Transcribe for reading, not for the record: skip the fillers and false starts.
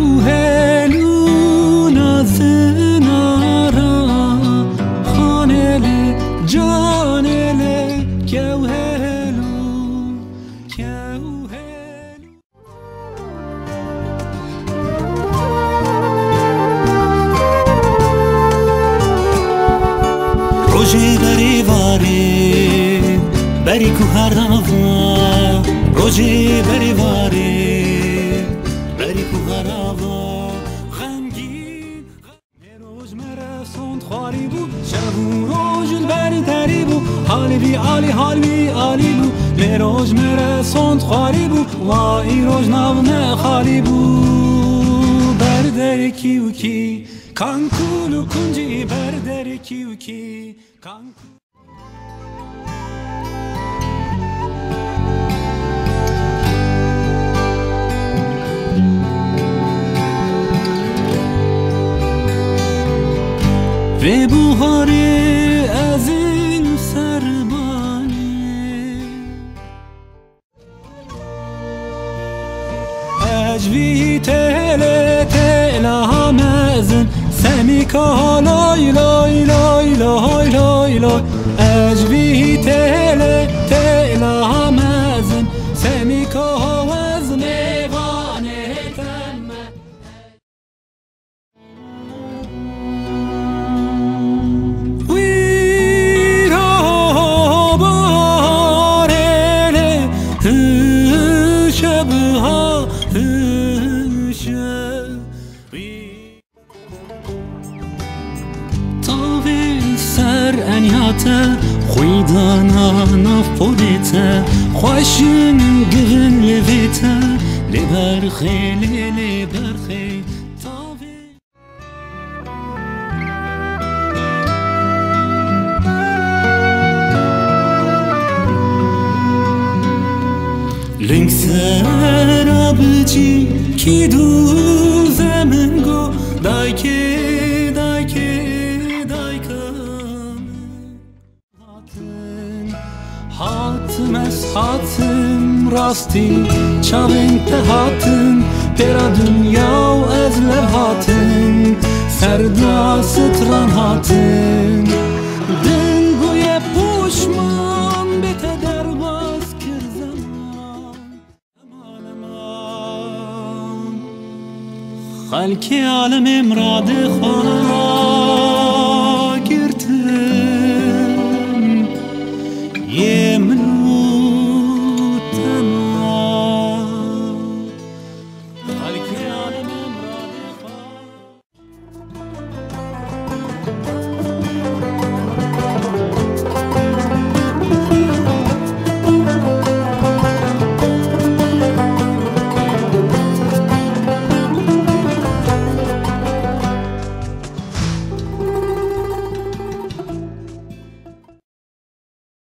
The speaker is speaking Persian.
هلو نازنارا خانل جانل کو هلو روزی بری واری بری کو هر دنوا روزی بری واری بری کو هر دنوا غمگین روز مرسوند خالی بود شبون روز بری تری بود حالی بی عالی عالی بود روز مرسوند خالی بود وای روز نو خالی بود بردر کیوکی کانکولو کنجی بردر کیوکی کانکولو و بوهاری از این سربانی اجوی تل همزن سمیکا لای لای لای لای لای لای اجوی تل همزن سمیکا وزن وانه تمه شبها طاوی سر انیاته خویدانا نفودیته خوشن گرن لویته لبرخی لبرخی لنگ سر آبچی کی دو زمین گو دایکه هاتم از هاتم راستی چاوینت هاتم پیرا دنیا و از لب هاتم سردا ستران هاتم دن بوی پوشمان بیت درواز کرزمان خلکی عالم امراد خواه